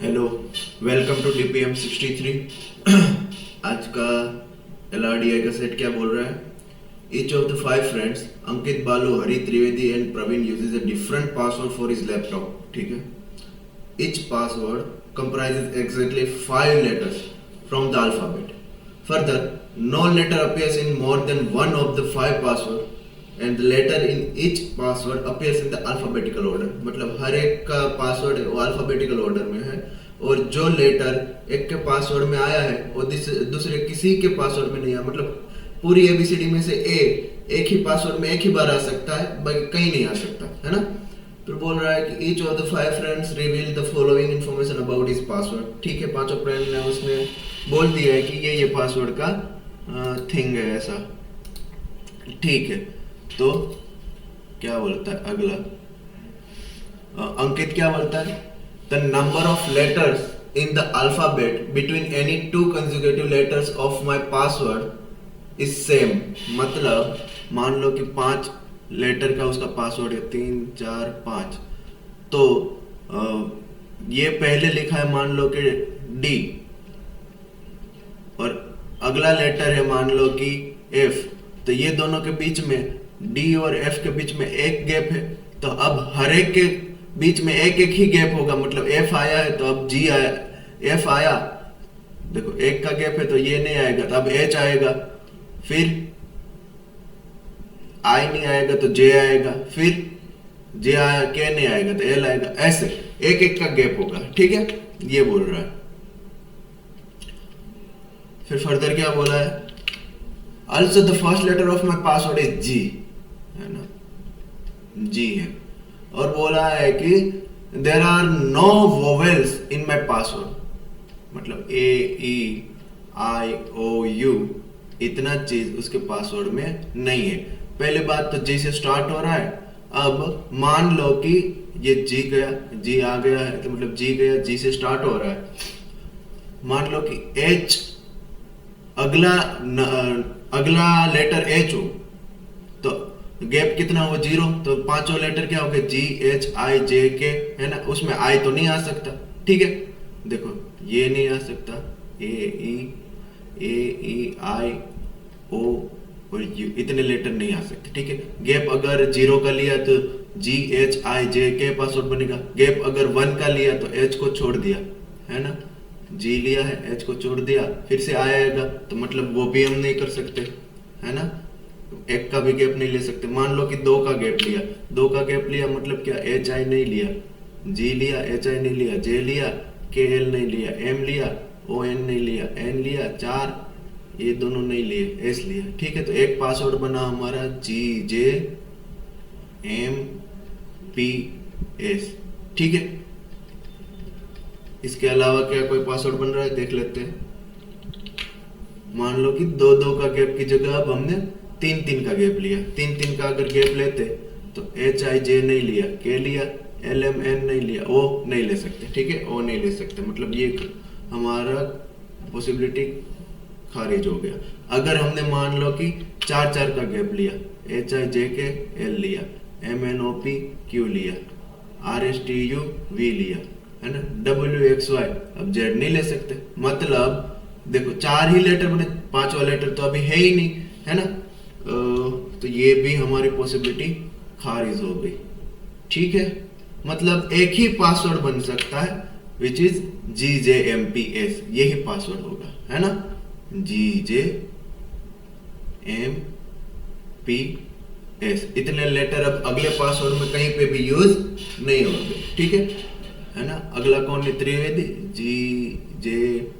Hello, welcome to DPM 63। आज का LRDI का सेट क्या बोल रहा है? Each of the five friends, Ankit, Balu, Hari, Trivedi and Praveen uses a different password for his laptop. ठीक है? Each password comprises exactly 5 letters from the alphabet. Further, no letter appears in more than one of the 5 passwords and the letter in each password appears in the alphabetical order. मतलब हर एक का password वो alphabetical order में है और जो letter एक के पासवर्ड में आया है वो दूसरे किसी के पासवर्ड में नहीं आया। मतलब पूरी ABCD में से एक ही पासवर्ड में एक ही बार आ सकता है, बाकी कहीं नहीं आ सकता, है ना। फिर बोल रहा है कि each of the 5 friends reveal the following information about his password. ठीक है, पांचों फ्रेंड ने उसने बोल दिया है कि ये पासवर्ड का थिंग है ऐसा। ठीक है, तो क्या बोलता है अगला? अंकित क्या बोलता है? The number of letters in the alphabet between any two consecutive letters of my password is same. मतलब मान लो कि 5 लेटर का उसका पासवर्ड है, 3 4 5। तो ये पहले लिखा है मान लो कि D और अगला लेटर है मान लो कि F। तो ये दोनों के बीच में D और F के बीच में एक गैप है, तो अब हर एक के बीच में एक एक ही गैप होगा। मतलब F आया है तो अब G आया, F आया, देखो एक का गैप है तो ये नहीं आएगा, तो अब H आएगा, फिर I नहीं आएगा तो J आएगा, फिर J आया K नहीं आएगा तो L आएगा। ऐसे एक एक का गैप होगा। ठीक है, ये बोल रहा है। फिर फर्दर क्या बोला है? Also the first letter of my password is G, है ना, G है। और बोला है कि there are no vowels in my password, मतलब A E I O U इतना चीज उसके पासवर्ड में नहीं है। पहले बात तो G से स्टार्ट हो रहा है। अब मान लो कि ये G गया, G आ गया है तो मतलब G गया, G से स्टार्ट हो रहा है। मान लो कि H अगला लेटर H हो तो गैप कितना हो? 0। तो पांचों लेटर क्या हो गए? G H I J K, है ना। उसमें I तो नहीं आ सकता। ठीक है, देखो ये नहीं आ सकता, A E I O और U इतने लेटर नहीं आ सकते। ठीक है, गैप अगर 0 का लिया तो G H I J K password बनेगा। गैप अगर 1 का लिया तो H को छोड़ दिया, है ना, G लिया है, H को छोड़ दिया, फिर से आएगा तो मतलब वो भी हम नहीं कर सकते, है ना। एक का भी गैप नहीं ले सकते। मान लो कि 2 का गैप लिया, 2 का गैप लिया मतलब क्या? H I नहीं लिया, G लिया, H I नहीं लिया, J लिया, K L नहीं लिया, M लिया, O N नहीं लिया, N लिया, 4 ये दोनों नहीं लिए, S लिया। ठीक है, तो एक पासवर्ड बना हमारा G J M P S। ठीक है, इसके अलावा क्या कोई पासवर्ड बन रहा है? देख लेते हैं। मान लो कि 2 का गैप की जगह अब हमने 3 का गैप लिया। 3 का अगर गैप लेते तो H I J नहीं लिया, K लिया, L M N नहीं लिया, O नहीं ले सकते। ठीक है, O नहीं ले सकते, मतलब ये हमारा पॉसिबिलिटी खारिज हो गया। अगर हमने मान लो कि 4 का गैप लिया, H I J K L लिया, M N O P Q लिया, R S T U V लिया, है ना, W X Y, अब Z नहीं ले सकते। मतलब देखो 4 ही लेटर बने, 5वां लेटर तो अभी है ही नहीं, है ना। तो ये भी हमारी पॉसिबिलिटी खारिज हो गई। ठीक है, मतलब एक ही पासवर्ड बन सकता है विच इज GJMPS, यही पासवर्ड होगा, है ना, GJMPS। इतने लेटर अब अगले पासवर्ड में कहीं पे भी यूज नहीं होंगे। ठीक है ना। अगला कौन है? त्रिवेदी, GJMPS,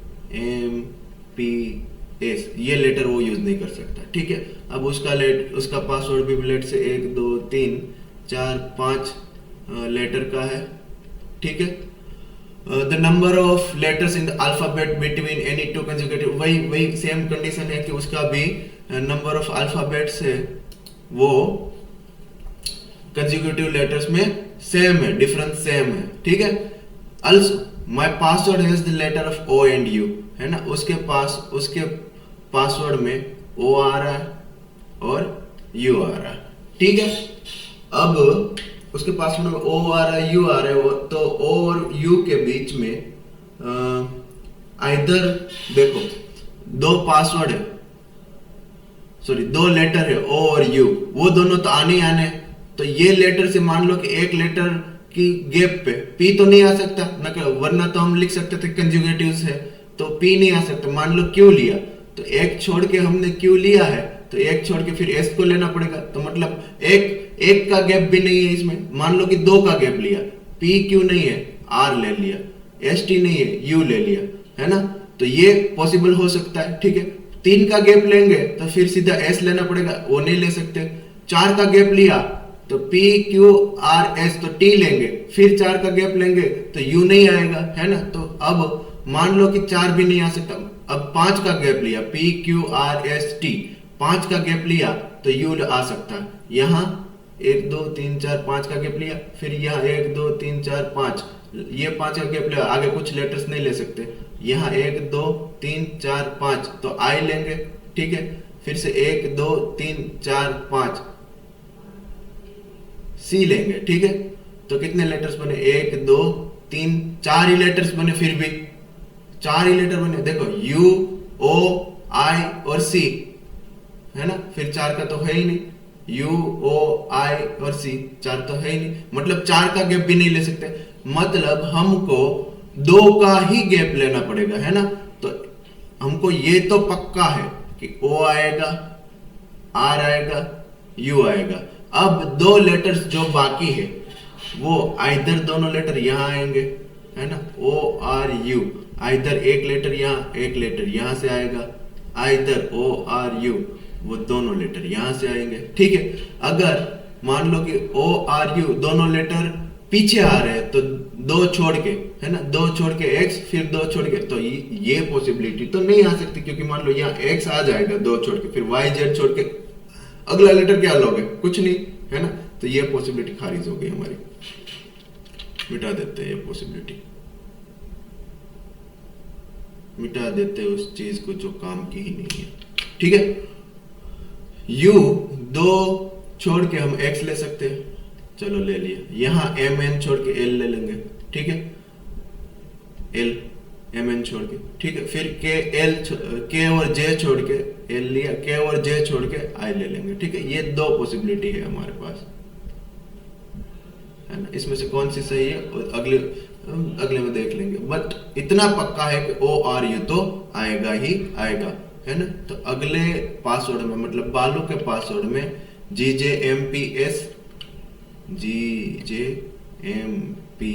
ये लेटर वो यूज नहीं कर सकता। ठीक है, अब उसका पासवर्ड भी लेट से 1 2 3 4 5 लेटर का है। ठीक है, the number of letters in the alphabet between any two consecutive, वही सेम कंडीशन है कि उसका भी नंबर ऑफ अल्फाबेट्स है वो कंसेक्यूटिव लेटर्स में सेम है, डिफरेंस सेम है। ठीक है, also my password has the letter of O and U, है ना। उसके पासवर्ड में O आ रहा है और U आ रहा है। ठीक है, अब उसके पासवर्ड में O आ रहा है, U आ रहा है, तो O और U के बीच में आइदर देखो दो पासवर्ड है, सॉरी दो लेटर है ओ और यू, वो दोनों तो आने ही आने हैं। तो ये लेटर से मान लो कि एक लेटर की गैप पे पी तो नहीं आ सकता ना, वरना तो हम लिख सकते थे कंजुगेटिव्स है तो पी नहीं आ सकता। मान लो क्यू लिया तो एक छोड़ के हमने क्यू लिया है तो एक छोड़ के फिर एस को लेना पड़ेगा, तो मतलब एक का गैप भी नहीं है इसमें। मान लो कि दो का गैप लिया, पी क्यू नहीं है आर ले लिया, एस टी नहीं है यू ले लिया, है ना, तो ये पॉसिबल हो सकता है। ठीक है, तीन का गैप लेंगे तो फिर सीधा एस लेना पड़ेगा, वो नहीं ले सकते। चार का गैप लिया तो पी क्यू आर एस तो टी लेंगे, फिर चार का गैप लेंगे तो यू नहीं आएगा, है ना। तो अब मान लो कि चार भी नहीं आ सकता। अब पांच का गैप लिया P Q R S T, पांच का गैप लिया तो यू आ सकता है। यहाँ एक दो तीन चार पांच का गैप लिया, फिर यहाँ एक दो तीन चार पांच, ये पांच का गैप लिया, आगे कुछ लेटर्स नहीं ले सकते। यहाँ एक दो तीन चार पांच तो आई लेंगे, ठीक है, फिर से एक दो तीन चार पांच सी लेंगे, ठीक है। तो कितने लेटर्स बने, एक दो तीन चार ही लेटर्स बने, फिर भी चार ही लेटर बने। देखो यू ओ आई और सी, है ना, फिर चार का तो है ही नहीं, यू ओ आई और सी चार तो है ही नहीं, मतलब चार का गैप भी नहीं ले सकते। मतलब हमको दो का ही गैप लेना पड़ेगा, है ना। तो हमको ये तो पक्का है कि ओ आएगा, आर आएगा, यू आएगा। अब दो लेटर्स जो बाकी है वो आइदर दोनों लेटर यहां आएंगे, है ना, ओ आर यू, आइदर एक लेटर यहां एक लेटर यहां से आएगा, आइदर ओ आर यू, वो दोनों लेटर यहां से आएंगे, ठीक है। अगर मान लो कि ओ आर यू दोनों लेटर पीछे आ रहे हैं तो दो छोड़ के, है ना, दो छोड़ के एक्स, फिर दो छोड़ के, तो ये पॉसिबिलिटी तो नहीं आ सकती, क्योंकि मान लो यहाँ एक्स आ जाएगा दो छोड़ के, फिर वाई जेड छोड़ के अगला लेटर क्या लोगे, कुछ नहीं, है ना। तो ये पॉसिबिलिटी खारिज हो गई हमारी, मिटा देते हैं ये पॉसिबिलिटी, मिटा देते हैं उस चीज को जो काम की ही नहीं है, ठीक है। यू दो छोड़ के हम एक्स ले सकते हैं, चलो ले लिया। यहां एम एन छोड़ के एल ले लेंगे, ठीक है, एल एम एन छोड़ के, ठीक है। फिर के एल के और जे छोड़ के एल लिया, के और जे छोड़ के आई ले लेंगे, ठीक है। ये दो पॉसिबिलिटी है हमारे पास, है ना। इसमें से कौन सी सही है और अगले में देख लेंगे, बट इतना पक्का है कि ओ आर यू तो आएगा ही आएगा, है ना। तो अगले पासवर्ड में, मतलब बालू के पासवर्ड में जी जे एम पी एस, जी जे एम पी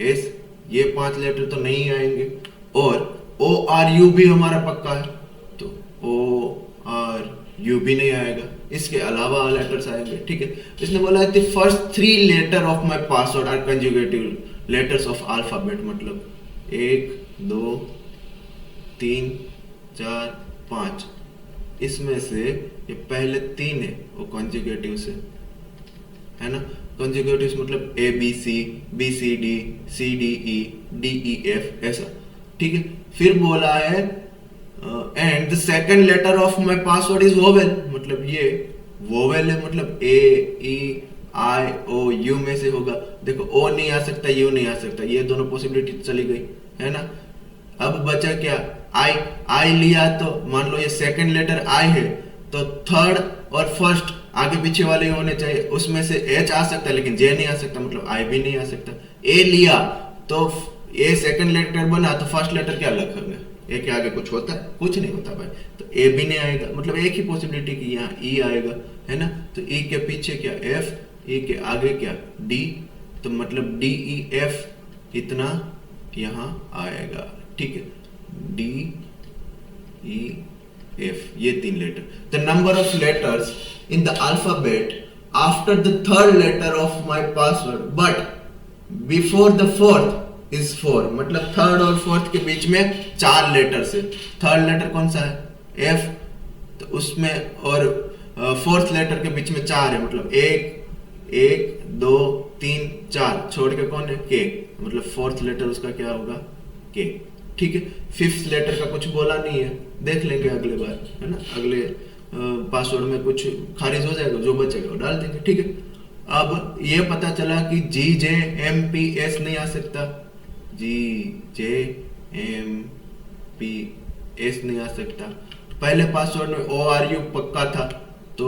एस, ये पांच लेटर तो नहीं आएंगे, और ओ आर यू भी हमारा पक्का है, तो ओ आर यू भी नहीं आएगा, इसके अलावा लेटर्स आएंगे, ठीक है। इसने बोला है the first three letter of my password are conjugative letters of alphabet, मतलब एक दो तीन चार पांच, इसमें से ये पहले तीन है वो कंजुगेटिव से, है ना। कंजुगेटिव्स मतलब A B C D E D E F, ऐसा, ठीक है। फिर बोला है and the second letter of my password is vowel, मतलब ये वोवेल है, मतलब ए ई आई ओ यू में से होगा। देखो ओ नहीं आ सकता, यू नहीं आ सकता, ये दोनों पॉसिबिलिटी चली गई, है ना। अब बचा क्या, आई, आई लिया तो मान लो ये सेकंड लेटर आई है, तो थर्ड और फर्स्ट आगे पीछे वाले होने चाहिए, उसमें से एच आ सकता है लेकिन जे नहीं आ सकता, मतलब आई भी नहीं आ सकता। ए लिया तो ए सेकंड लेटर बना तो फर्स्ट लेटर क्या रखेंगे, ए के आगे कुछ होता है, कुछ नहीं होता भाई, तो ए भी नहीं आएगा, मतलब एक ही पॉसिबिलिटी की यहाँ ई आएगा, है ना। तो ई के पीछे क्या एफ, ई के आगे क्या डी, तो मतलब डी ई एफ इतना यहाँ आएगा, ठीक है, डी ई एफ, ये तीन letter. The number of letters in the alphabet after the third letter of my password but before the fourth is 4, मतलब थर्ड और फोर्थ के बीच में चार लेटर्स है। थर्ड लेटर कौन सा है, एफ, तो उसमें और फोर्थ लेटर के बीच में चार है, मतलब एक दो तीन चार, छोड़ के कौन है, के, मतलब फोर्थ लेटर उसका क्या होगा, के, ठीक है। फिफ्थ लेटर का कुछ बोला नहीं है, देख लेंगे अगले बार, है ना, अगले पासवर्ड में कुछ खारिज हो जाएगा, जो बचेगा वो डाल देंगे, ठीक है। अब ये पता चला कि जी जे एम पी एस नहीं आ सकता, जी जे एम पी एस नहीं आ सकता। पहले पासवर्ड में ORU पक्का था, तो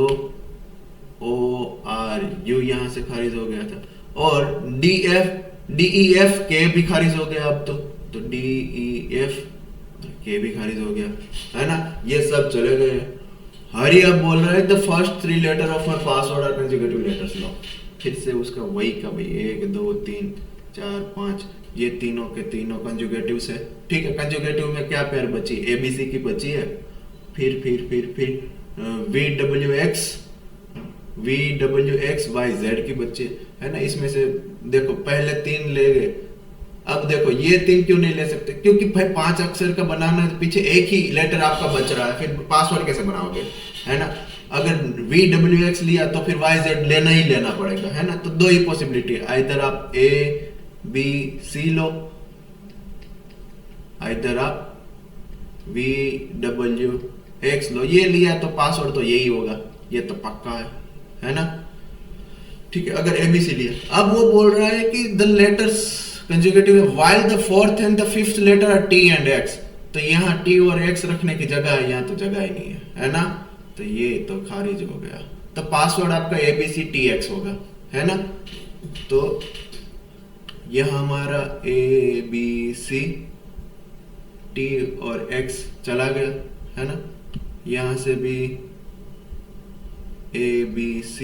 ORU यहाँ से खारिज हो गया था, और DEF के भी खारिज हो गया अब तो DEF के भी खारिज हो गया, है ना, ये सब चले गए। हरी अब बोल रहा है the first 3 letter of my password are consecutive letters. लो फिर से उसका वही का भाई 1 2 3 4 5, ये तीनों के तीनों कंजुगेटिव है। ठीक है, कंजुगेटिव में क्या पेयर बची, ABC की बची है, फिर VWX YZ की बची है ना। इसमें से देखो पहले 3 ले गए, अब देखो ये 3 क्यों नहीं ले सकते, क्योंकि भाई 5 अक्षर का बनाना है, पीछे एक ही लेटर आपका बच रहा है, फिर पासवर्ड कैसे बनाओगे, है ना। अगर VWX लिया तो फिर YZ लेना ही लेना पड़ेगा, है ना। तो 2 ही पॉसिबिलिटी है, आइदर आप ABC लो, आइदर आप VWX लो। ये लिया तो पासवर्ड तो यही होगा, ये तो पक्का है ना। ठीक है, अगर ABC लिया, अब वो बोल रहा है कि द लेटर्स कंजुगेटिव है while the fourth and the fifth letter are T and X। तो यहाँ T और X रखने की जगह है, यहाँ तो जगह ही नहीं है ना। तो ये तो खारिज हो गया, तो पासवर्ड आपका ABCTX होगा, है ना। तो यह हमारा ABC T और X चला गया, है ना। यहाँ से भी ABC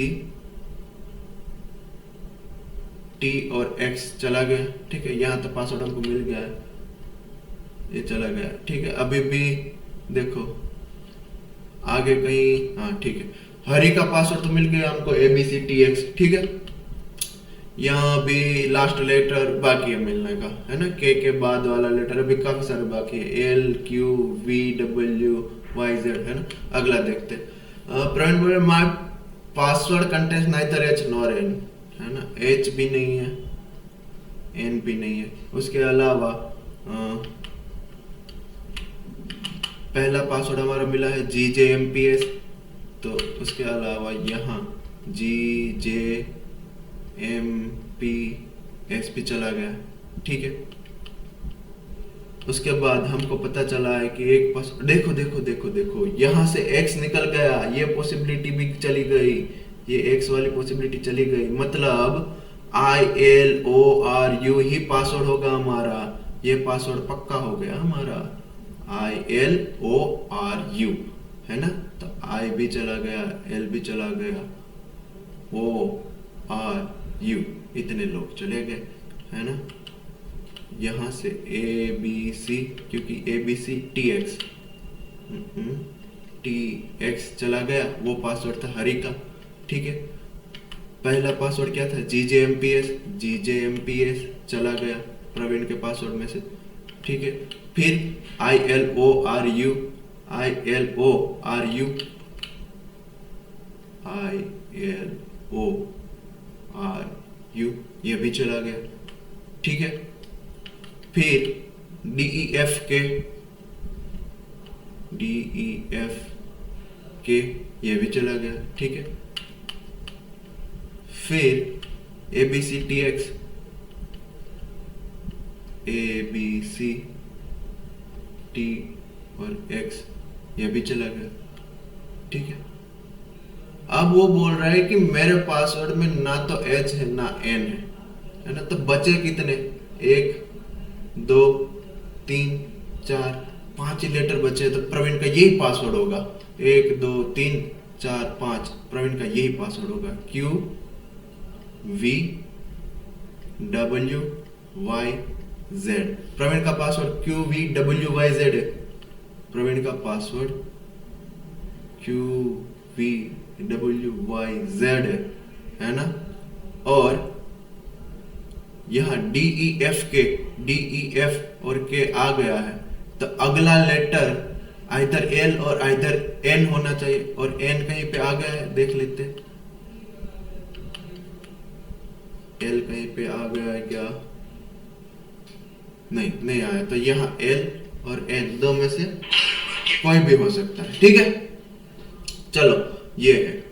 T और X चला गया। ठीक है, यहाँ तो पासवर्ड हमको मिल गया है, ये चला गया। ठीक है, अभी भी देखो आगे कहीं, हाँ ठीक है, हरी का पासवर्ड तो मिल गया हमको ABCTX। ठीक है, यहाँ भी लास्ट लेटर बाकी है मिलने का, है ना। के बाद वाला लेटर अभी काफी सारे बाकी है, LQVWYZ, है ना। अगला देखते प्रवीण बोले my password contains neither H nor N, है ना। H भी नहीं है, N भी नहीं है। उसके अलावा पहला पासवर्ड हमारा मिला है GJMPS, तो उसके अलावा यहाँ GJMPS भी चला गया। ठीक है, उसके बाद हमको पता चला है कि एक पासवर्ड, देखो देखो देखो देखो, यहाँ से X निकल गया, ये पॉसिबिलिटी भी चली गई, ये X वाली पॉसिबिलिटी चली गई, मतलब ILORU ही पासवर्ड होगा हमारा, ये पासवर्ड पक्का हो गया हमारा ILORU, है ना। तो I भी चला गया, L भी चला गया, ORU इतने लोग चले गए, है ना। यहाँ से ABC, क्योंकि ABCTX TX चला गया, वो पासवर्ड था हरी का। ठीक है, पहला पासवर्ड क्या था, GJMPS चला गया प्रवीण के पासवर्ड में से। ठीक है, फिर ILORU ये भी चला गया। ठीक है, फिर DEF के ये भी चला गया। ठीक है, फिर ABCTX T और X ये भी चला गया। ठीक है, अब वो बोल रहा है कि मेरे पासवर्ड में ना तो H है ना N है ना। तो बचे कितने, 1 2 3 4 5 ही लेटर बचे, तो प्रवीण का यही पासवर्ड होगा, 1 2 3 4 5 प्रवीण का यही पासवर्ड होगा, QVWYZ। प्रवीण का पासवर्ड QVWYZ है, प्रवीण का पासवर्ड QVWYZ है ना। और यहाँ DEF और K आ गया है, तो अगला लेटर आइदर L और आइदर N होना चाहिए, और N कहीं पे आ गया है, देख लेते। L कहीं पे आ गया है क्या, नहीं आया, तो यहाँ L और N दो में से कोई भी हो सकता है। ठीक है, चलो ये है,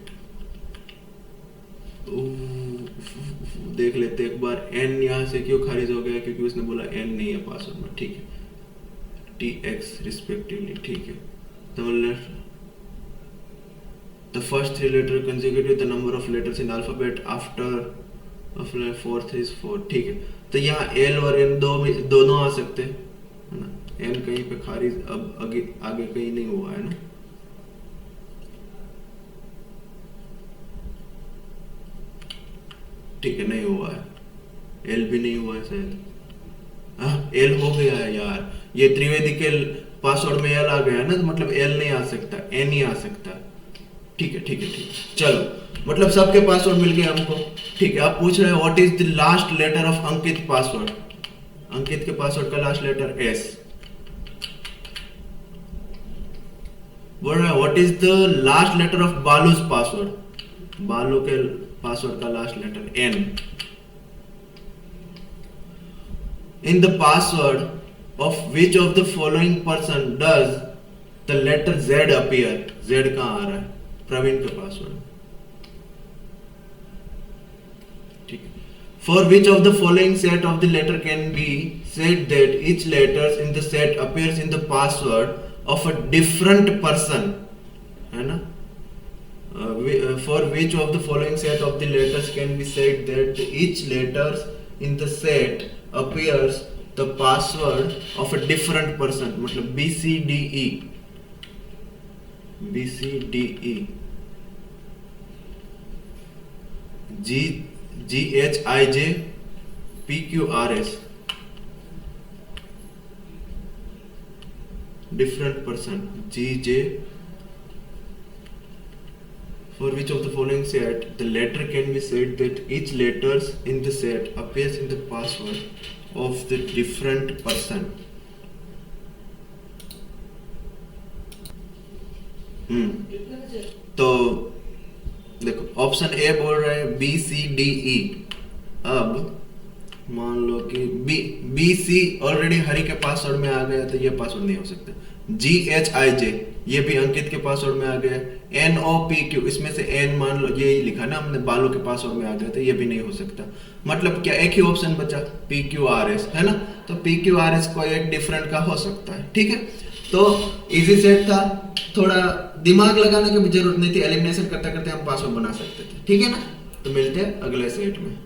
देख लेते एक बार N यहाँ से क्यों खारिज हो गया, क्योंकि उसने बोला N नहीं है पासवर्ड में। ठीक है, tx respectively. ठीक है, तो the first three letter consecutive the number of letters in alphabet after of fourth is 4. ठीक है, तो यहाँ l और n दोनों आ सकते हैं, है ना. n कहीं पे खारिज अब आगे कहीं नहीं हुआ है ना. ठीक है, नहीं हुआ है. एल भी नहीं हुआ है शायद. एल हो गया है यार. ये त्रिवेदी के पासवर्ड में एल आ गया है ना, तो मतलब एल नहीं आ सकता, एन ही आ सकता. ठीक है ठीक है ठीक है, चलो मतलब सबके पासवर्ड मिल गए हमको. ठीक है, आप पूछ रहे हैं what is the last letter of Ankit password. Ankit के पासवर्ड का लास्ट लेटर एस. बोल रहा है what is the last letter of Balu's password. Balu के पासवर्ड का last letter N. In the password of which of the following person does the letter Z appear. Z कहाँ आ रहा है? प्रवीण का पासवर्ड. ठीक है. For which of the following set of the letter can be said that each letters in the set appears in the password of a different person, है ना. For which of the following set of the letters can be said that each letters in the set appears the password of a different person. मतलब B C D E G H I J P Q R S. different person. G J. For which of the following set the letter can be said that each letters in the set appears in the password of the different person. तो देखो option A बोल रहा है B C D ई. अब मान लो कि B C already Hari के password में आ गया, तो ये पासवर्ड नहीं हो सकता. जी एच आई जे ये भी अंकित के पासवर्ड में आ गया. एन ओ पी क्यू इसमें से एन मान लो ये लिखा ना हमने, बालू के पासवर्ड में आ गया, तो ये भी नहीं हो सकता. मतलब क्या एक ही ऑप्शन बचा पी क्यू आर एस, है ना. तो पी क्यू आर एस कोई एक डिफरेंट का हो सकता है. ठीक है, तो इजी सेट था, थोड़ा दिमाग लगाने की भी जरूरत नहीं थी. एलिमिनेशन करते करते हम पासवर्ड बना सकते थे. ठीक है ना, तो मिलते हैं अगले सेट में.